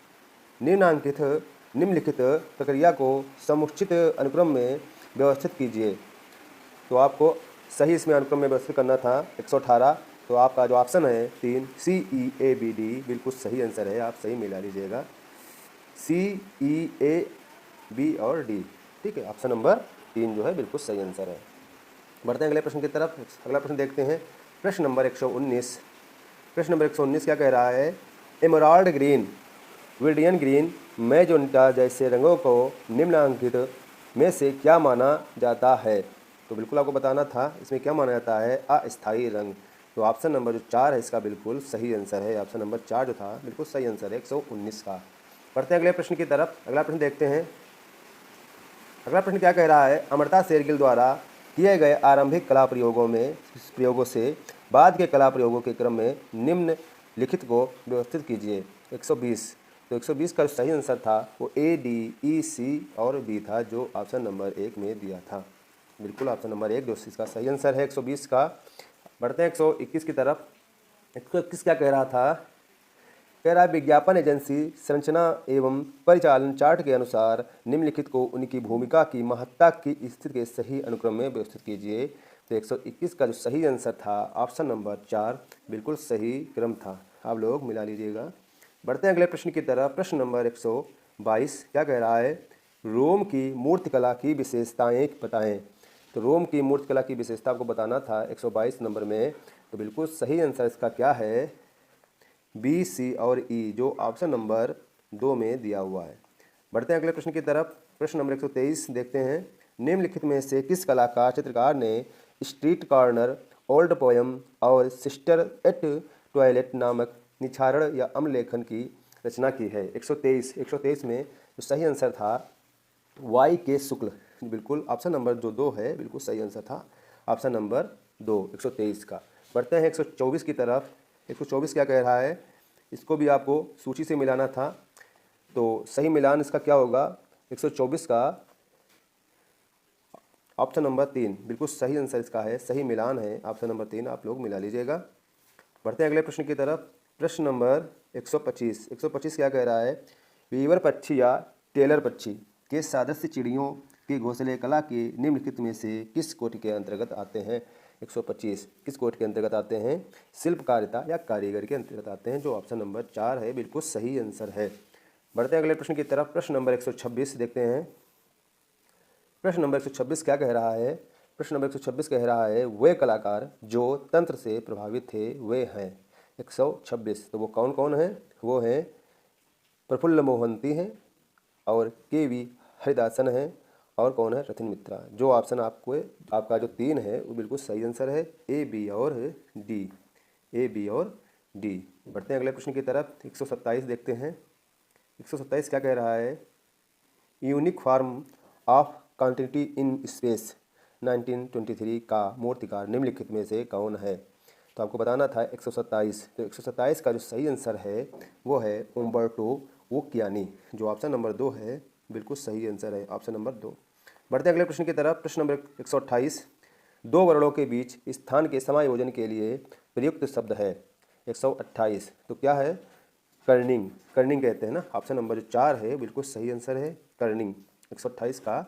Speaker 1: निम्नलिखित प्रक्रिया को समुचित अनुक्रम में व्यवस्थित कीजिए। तो आपको सही इसमें अनुक्रम में व्यवस्थित करना था 118। तो आपका जो ऑप्शन है 3, CEABD बिल्कुल सही आंसर है, आप सही मिला लीजिएगा, CEAB और D, ठीक है। ऑप्शन नंबर 3 जो है बिल्कुल सही आंसर है। बढ़ते हैं अगले प्रश्न की तरफ। अगला प्रश्न देखते हैं प्रश्न नंबर 119। प्रश्न नंबर 119 क्या कह रहा है, emerald green, Vidian green, magenta जैसे रंगों को निम्नलिखित में से क्या माना जाता है। तो बिल्कुल आपको बताना था इसमें क्या माना जाता है, अस्थायी रंग। तो ऑप्शन नंबर जो 4 है इसका बिल्कुल सही आंसर है। ऑप्शन नंबर 4 जो था बिल्कुल सही आंसर है 119 का। बढ़ते हैं अगले प्रश्न की तरफ। अगला प्रश्न देखते हैं। अगला प्रश्न क्या कह रहा है, अमृता शेरगिल द्वारा किए गए आरंभिक कला प्रयोगों से बाद के कला प्रयोगों के क्रम में निम्नलिखित को व्यवस्थित कीजिए। 120 तो 120 का सही आंसर था वो A, D, E, C और B था, जो ऑप्शन नंबर 1 में दिया था। बिल्कुल ऑप्शन नंबर 1 जो इसका सही आंसर है 120 का। बढ़ते हैं 121 की तरफ। 121 क्या कह रहा था, कह रहा है विज्ञापन एजेंसी संरचना एवं परिचालन चार्ट के अनुसार निम्नलिखित को उनकी भूमिका की महत्ता की स्थिति के सही अनुक्रम में व्यवस्थित कीजिए। तो 121 का जो सही आंसर था ऑप्शन नंबर 4 बिल्कुल सही क्रम था, आप लोग मिला लीजिएगा। बढ़ते हैं अगले प्रश्न की तरफ। प्रश्न नंबर 122 क्या कह रहा है, रोम की मूर्तिकला की विशेषताएं बताएं। तो रोम की मूर्तिकला की विशेषता आपको बताना था 122 नंबर में। तो बिल्कुल सही आंसर इसका क्या है, B, C और E, जो ऑप्शन नंबर 2 में दिया हुआ है। बढ़ते हैं अगले प्रश्न की तरफ। प्रश्न नंबर 123 देखते हैं, निम्नलिखित में से किस कलाकार चित्रकार ने स्ट्रीट कॉर्नर, ओल्ड पोयम और सिस्टर एट टॉयलेट नामक निछारण या अम्ललेखन की रचना की है। 123 में जो सही आंसर था Y.K. शुक्ल, बिल्कुल ऑप्शन नंबर जो 2 है बिल्कुल सही आंसर था, ऑप्शन नंबर 2 123 का। बढ़ते हैं 124 की तरफ। 124 क्या कह रहा है, इसको भी आपको सूची से मिलाना था। तो सही मिलान इसका क्या होगा, 124 का ऑप्शन नंबर 3 बिल्कुल सही आंसर इसका है, सही मिलान है ऑप्शन नंबर 3, आप लोग मिला लीजिएगा। बढ़ते हैं अगले प्रश्न की तरफ। प्रश्न नंबर 125 क्या कह रहा है, वीवर पक्षी या टेलर पक्षी के सदस्य चिड़ियों के घोंसले कला के निम्नलिखित में से किस कोटि के अंतर्गत आते हैं। 125 किस कोटि के अंतर्गत आते हैं, शिल्पकारिता या कारीगर के अंतर्गत आते हैं, जो ऑप्शन नंबर 4 है बिल्कुल सही आंसर है। बढ़ते हैं अगले प्रश्न की तरफ। प्रश्न नंबर 126 देखते हैं। प्रश्न नंबर 126 क्या कह रहा है? प्रश्न नंबर 126 कह रहा है वे कलाकार जो तंत्र से प्रभावित थे वे हैं। 126 तो वो कौन कौन है? वो हैं प्रफुल्ल मोहंती हैं और के.वी. हरिदासन हैं और कौन है? रतिन मित्रा। जो ऑप्शन आपको आपका जो 3 है वो बिल्कुल सही आंसर है, ए, बी और डी। ए, बी और डी। बढ़ते हैं अगले प्रश्न की तरफ। 127 देखते हैं। 127 क्या कह रहा है? Unique form of continuity in space 1923 का मूर्तिकार निम्नलिखित में से कौन है? तो आपको बताना था 127। तो 127 का जो सही आंसर है वो है उम्बर्टो ओकियानी। जो ऑप्शन नंबर 2 है बिल्कुल सही आंसर है, ऑप्शन नंबर 2। बढ़ते हैं अगले प्रश्न की तरफ। प्रश्न नंबर 128 दो वर्णों के बीच स्थान के समायोजन के लिए प्रयुक्त शब्द है। 128 तो क्या है? कर्निंग। कर्निंग कहते हैं ना। ऑप्शन नंबर जो 4 है बिल्कुल सही आंसर है, कर्निंग। 128 का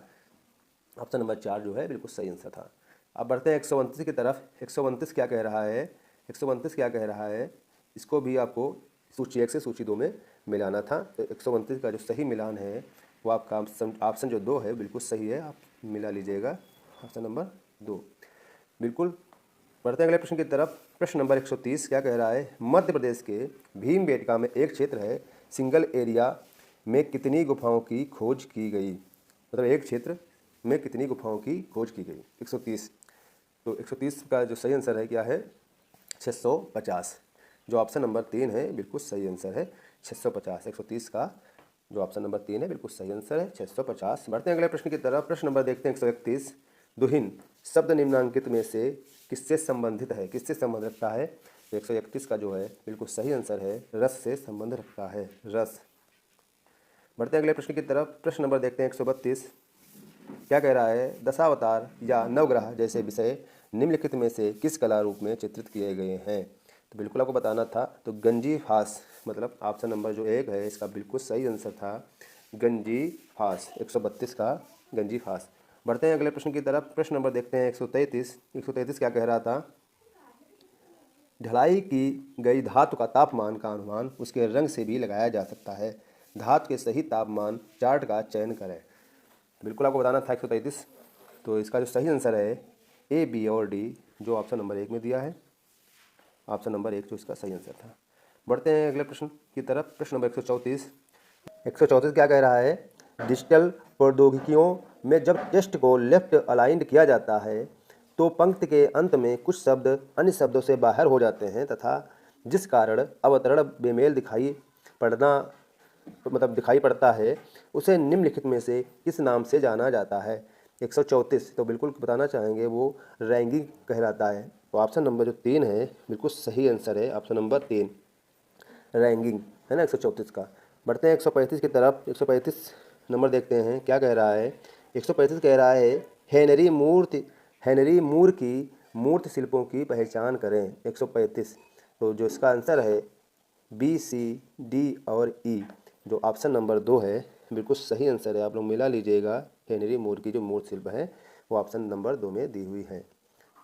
Speaker 1: ऑप्शन नंबर 4 जो है बिल्कुल सही आंसर था। अब बढ़ते हैं 129 की तरफ। 129 क्या कह रहा है? 129 क्या कह रहा है? इसको भी आपको सूची 1 से सूची 2 में मिलाना था। तो 129 का जो सही मिलान है वो आपका ऑप्शन जो 2 है बिल्कुल सही है, आप मिला लीजिएगा, ऑप्शन नंबर 2 बिल्कुल। बढ़ते हैं अगले प्रश्न की तरफ। प्रश्न नंबर 130 क्या कह रहा है? मध्य प्रदेश के भीमबेटका में एक क्षेत्र है, सिंगल एरिया में कितनी गुफाओं की खोज की गई? मतलब एक क्षेत्र में कितनी गुफाओं की खोज की गई? 130। तो 130 का जो सही आंसर है क्या है? 650। जो ऑप्शन नंबर 3 है बिल्कुल सही आंसर है, 650। 130 का जो ऑप्शन नंबर 3 है बिल्कुल सही आंसर है, 650। बढ़ते हैं अगले प्रश्न की तरफ। प्रश्न नंबर देखते हैं 131। दुहिन शब्द निम्नांकित में से किससे संबंधित है? किससे संबंध रखता है? तो 131 का जो है बिल्कुल सही आंसर है, रस से संबंध रखता है, रस। बढ़ते हैं अगले प्रश्न की तरफ। प्रश्न नंबर देखते हैं 132। क्या कह रहा है? दशावतार या नवग्रह जैसे विषय निम्नलिखित में से किस कला रूप में चित्रित किए गए हैं? तो बिल्कुल आपको बताना था। तो गंजी फास, मतलब ऑप्शन नंबर जो 1 है इसका बिल्कुल सही आंसर था, गंजी फास। 132 का गंजी फास। बढ़ते हैं अगले प्रश्न की तरफ। प्रश्न नंबर देखते हैं 133। 133 क्या कह रहा था? ढलाई की गई धातु का तापमान का अनुमान उसके रंग से भी लगाया जा सकता है। धातु के सही तापमान चार्ट का चयन करें। बिल्कुल आपको बताना था 133। तो इसका जो सही आंसर है ए, बी और डी, जो ऑप्शन नंबर 1 में दिया है, ऑप्शन नंबर 1 जो इसका सही आंसर था। बढ़ते हैं अगले प्रश्न की तरफ। प्रश्न नंबर 134। 134 क्या कह रहा है? डिजिटल प्रौद्योगिकियों में जब टेक्स्ट को लेफ्ट अलाइंड किया जाता है तो पंक्ति के अंत में कुछ शब्द अन्य शब्दों से बाहर हो जाते हैं तथा जिस कारण अवतरण बेमेल दिखाई पड़ता है उसे निम्नलिखित में से किस नाम से जाना जाता है? 134 तो बिल्कुल बताना चाहेंगे वो रैंगिंग कहलाता है। तो ऑप्शन नंबर जो 3 है बिल्कुल सही आंसर है, ऑप्शन नंबर 3 रैंगिंग है ना, 134 का। बढ़ते हैं 135 की तरफ। 135 नंबर देखते हैं क्या कह रहा है? 135 कह रहा है हेनरी मूर की मूर्ति शिल्पों की पहचान करें। 135 तो जो इसका आंसर है बी, सी, डी और ई, जो ऑप्शन नंबर 2 है बिल्कुल सही आंसर है। आप लोग मिला लीजिएगा, हेनरी मूर की जो मूर्ति शिल्प है वो ऑप्शन नंबर 2 में दी हुई है।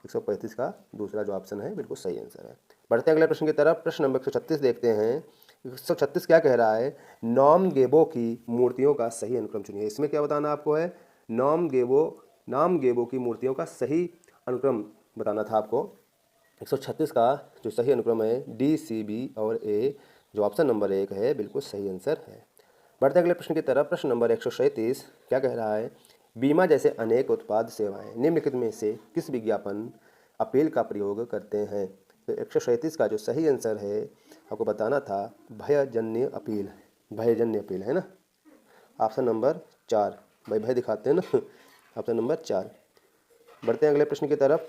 Speaker 1: 135 का दूसरा जो ऑप्शन है बिल्कुल सही आंसर है। बढ़ते हैं अगले प्रश्न की तरफ। प्रश्न नंबर 136 देखते हैं। 136 क्या कह रहा है? नॉम गेबो की मूर्तियों का सही अनुक्रम चुनिए। इसमें क्या बताना आपको है? नाम गेबो की मूर्तियों का सही अनुक्रम बताना था आपको। 136 का जो सही अनुक्रम है डी, सी, बी और ए, जो ऑप्शन नंबर 1 है बिल्कुल सही आंसर है। बढ़ते अगले प्रश्न की तरफ। प्रश्न नंबर 137 क्या कह रहा है? बीमा जैसे अनेक उत्पाद सेवाएं निम्नलिखित में से किस विज्ञापन अपील का प्रयोग करते हैं? तो 137 का जो सही आंसर है आपको बताना था भयजन्य अपील, भयजन्य अपील है ना, ऑप्शन नंबर 4। भाई भय दिखाते हैं ना, ऑप्शन नंबर 4। बढ़ते हैं अगले प्रश्न की तरफ।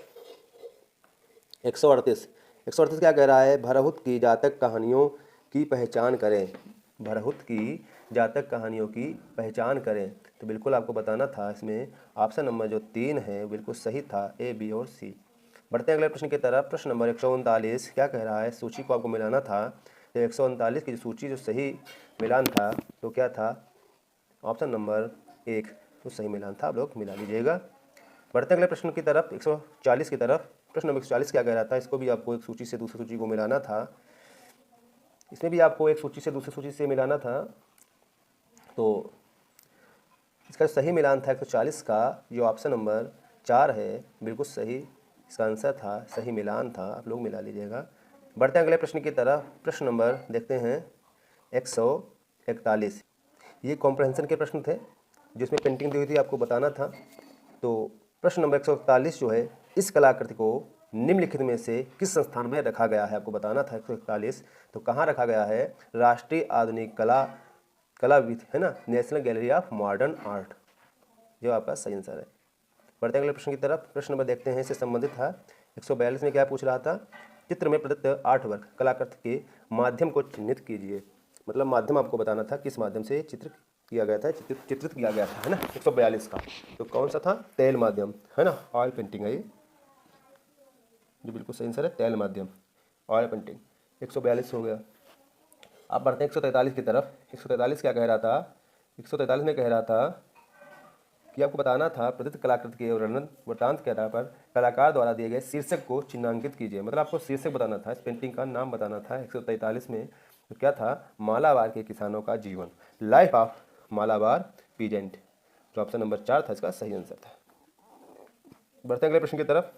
Speaker 1: 138 क्या कह रहा है? भरहुत की जातक कहानियों की पहचान करें। भरहुत की जातक कहानियों की पहचान करें। तो बिल्कुल आपको बताना था इसमें ऑप्शन नंबर जो 3 है बिल्कुल सही था, ए, बी और सी। बढ़ते हैं अगले प्रश्न की तरफ। प्रश्न नंबर 139 क्या कह रहा है? सूची को आपको मिलाना था। तो 139 की सूची जो सही मिलान था तो क्या था? ऑप्शन नंबर 1 तो सही मिलान था, आप लोग मिला लीजिएगा। बढ़ते अगले प्रश्न की तरफ। 140 की तरफ। प्रश्न नंबर 140 क्या कह रहा था? इसको भी आपको एक सूची से दूसरी सूची को मिलाना था। इसमें भी आपको एक सूची से दूसरी सूची से मिलाना था। तो इसका सही मिलान था 140 का, जो ऑप्शन नंबर 4 है बिल्कुल सही इसका आंसर था, सही मिलान था, आप लोग मिला लीजिएगा। बढ़ते हैं अगले प्रश्न की तरफ। प्रश्न नंबर देखते हैं 141। ये कॉम्प्रहेंशन के प्रश्न थे जिसमें पेंटिंग दी हुई थी, आपको बताना था। तो प्रश्न नंबर 141 जो है, इस कलाकृति को निम्नलिखित में से किस संस्थान में रखा गया है, आपको बताना था। 141 तो कहाँ रखा गया है? राष्ट्रीय आधुनिक कलाविद है ना, national gallery of modern art, जो आपका सही आंसर है। बढ़ते अगले प्रश्न की तरफ। प्रश्न नंबर देखते हैं, इससे संबंधित था 142 में क्या पूछ रहा था? चित्र में प्रदत्त आर्ट वर्क कलाकृति के माध्यम को चिन्हित कीजिए। मतलब माध्यम आपको बताना था, किस माध्यम से चित्र किया गया था, चित्रित किया गया था, है ना। 142 का तो कौन सा था? तेल माध्यम, है ना, ऑयल पेंटिंग है ये, जो बिल्कुल सही आंसर है, तेल माध्यम, ऑयल पेंटिंग। 142 हो गया। आप बढ़ते हैं 143 की तरफ। 143 क्या कह रहा था? 143 में कह रहा था कि आपको बताना था प्रदत्त कलाकृति के वर्णन वृत्तांत के आधार पर कलाकार द्वारा दिए गए शीर्षक को चिन्हांकित कीजिए। मतलब आपको शीर्षक बताना था, इस पेंटिंग का नाम बताना था। 143 में तो क्या था? मालाबार के किसानों का जीवन, लाइफ ऑफ मालाबार पीजेंट, जो ऑप्शन नंबर 4 था, इसका सही आंसर था। बढ़ते हैं अगले प्रश्न की तरफ।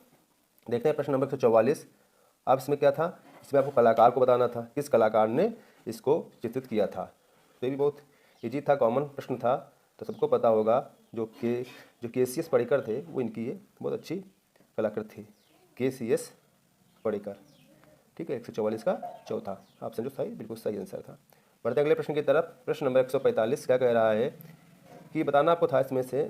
Speaker 1: देखते हैं प्रश्न नंबर 144। अब इसमें क्या था? इसमें आपको कलाकार को बताना था, किस कलाकार ने इसको चित्रित किया था। तो ये भी बहुत ईजी था, कॉमन प्रश्न था, तो सबको पता होगा। जो KCS पढ़ेकर थे वो इनकी ये बहुत अच्छी कलाकृति थी, KCS पढ़ेकर। ठीक है, 144 का चौथा ऑप्शन जो सही, बिल्कुल सही आंसर था। बढ़ते अगले प्रश्न की तरफ। प्रश्न नंबर 145 क्या कह रहा है कि बताना आपको था इसमें से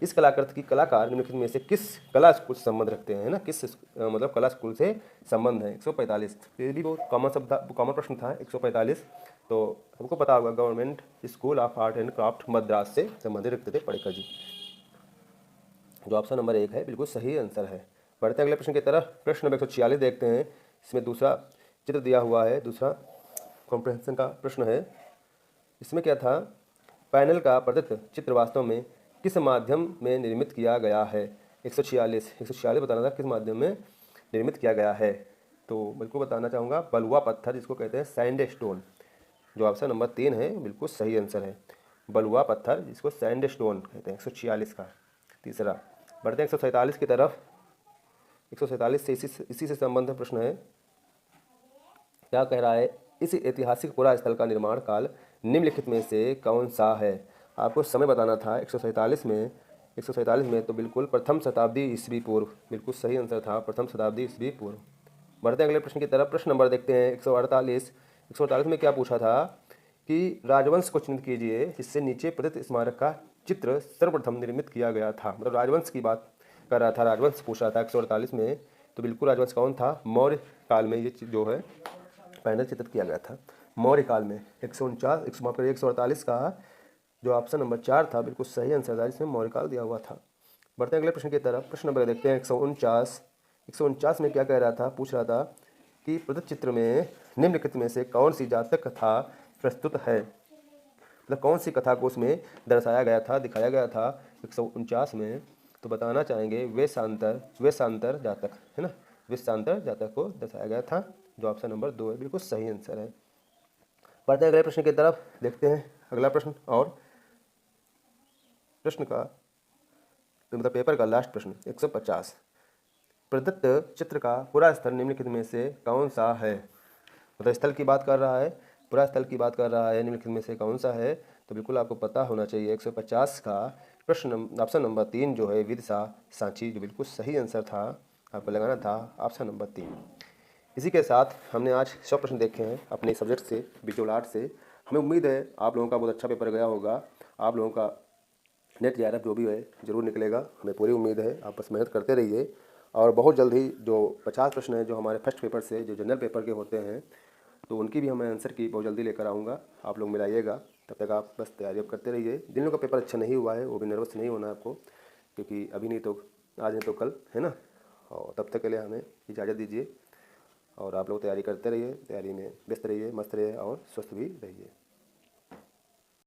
Speaker 1: इस कलाकृति की कलाकार निम्नलिखित में से किस कला स्कूल से संबंध रखते हैं, है ना, किस मतलब कला स्कूल से संबंध है। 145 ये भी बहुत कॉमन शब्द था, कॉमन प्रश्न था। 145 तो हमको पता होगा, government school of art and craft Madras से संबंधित रखते थे पढ़ेकर जी, जो ऑप्शन नंबर 1 है, बिल्कुल सही आंसर है। बढ़ते अगले प्रश्न की तरफ। प्रश्न नंबर 146 देखते हैं। इसमें दूसरा चित्र दिया हुआ है, दूसरा कॉम्प्रहेंशन का प्रश्न है। इसमें क्या था? पैनल का प्रदत्त चित्र वास्तव में किस माध्यम में निर्मित किया गया है? 146 बताना था किस माध्यम में निर्मित किया गया है। तो बिल्कुल बताना चाहूँगा, बलुआ पत्थर जिसको कहते हैं सैंड स्टोन, जो ऑप्शन नंबर 3 है, बिल्कुल सही आंसर है। बलुआ पत्थर जिसको सैंड स्टोन कहते हैं, 146 का तीसरा। बढ़ते हैं 147 की तरफ। 147 से इसी से संबंधित प्रश्न है। क्या कह रहा है? इस ऐतिहासिक पुरा स्थल का निर्माण काल निम्नलिखित में से कौन सा है? आपको समय बताना था 147 में। 147 में तो बिल्कुल प्रथम शताब्दी ईस्वी पूर्व, बिल्कुल सही आंसर था, प्रथम शताब्दी ईस्वी पूर्व। बढ़ते अगले प्रश्न की तरफ। प्रश्न नंबर देखते हैं 148। 148 में क्या पूछा था कि राजवंश को चिन्हित कीजिए जिससे नीचे प्रदत्त स्मारक का चित्र सर्वप्रथम निर्मित किया गया था। मतलब राजवंश की बात कर रहा था, राजवंश पूछ रहा था 148 में। तो बिल्कुल राजवंश कौन था? मौर्य काल में ये जो है पैनल चित्रित किया गया था, मौर्य काल में। 148 का जो ऑप्शन नंबर 4 था, बिल्कुल सही आंसर था, जिसमें मौर्य काल दिया हुआ था। बढ़ते अगले प्रश्न की तरफ। प्रश्न नंबर देखते हैं 149 में क्या कह रहा था? पूछ रहा था कि प्रदत्त चित्र में निम्नलिखित में से कौन सी जातक कथा प्रस्तुत है। मतलब कौन सी कथा को उसमें दर्शाया गया था, दिखाया गया था 149 में। तो बताना चाहेंगे वेशांतर जातक, है ना, वेशांतर जातक को दर्शाया गया था, जो ऑप्शन नंबर 2 है, बिल्कुल सही आंसर है। बढ़ते हैं अगले प्रश्न की तरफ। देखते हैं अगला प्रश्न, और प्रश्न का मतलब पेपर का लास्ट प्रश्न 150। प्रदत्त चित्र का पूरा स्थल निम्नलिखित में से कौन सा है? मतलब स्थल की बात कर रहा है, पूरा स्थल की बात कर रहा है, निम्नलिखित में से कौन सा है? तो बिल्कुल आपको पता होना चाहिए 150 का प्रश्न ऑप्शन नंबर 3 जो है विदिशा सांची, जो बिल्कुल सही आंसर था, आपको लगाना था ऑप्शन नंबर 3। इसी के साथ हमने आज 100 प्रश्न देखे हैं अपने सब्जेक्ट से, विजुअल आर्ट से। हमें उम्मीद है आप लोगों का बहुत अच्छा पेपर गया होगा, आप लोगों का नेट JRF जो भी है ज़रूर निकलेगा, हमें पूरी उम्मीद है। आप बस मेहनत करते रहिए, और बहुत जल्द ही जो 50 प्रश्न हैं जो हमारे फर्स्ट पेपर से, जो जनरल पेपर के होते हैं, तो उनकी भी हमें आंसर की बहुत जल्दी लेकर आऊँगा, आप लोग मिलाइएगा। तब तक आप बस तैयारी अब करते रहिए। जिन लोगों का पेपर अच्छा नहीं हुआ है वो भी नर्वस नहीं होना आपको, क्योंकि अभी नहीं तो आज नहीं तो कल, है ना। और तब तक के लिए हमें इजाज़त दीजिए, और आप लोग तैयारी करते रहिए, तैयारी में व्यस्त रहिए, मस्त रहिए और स्वस्थ भी रहिए।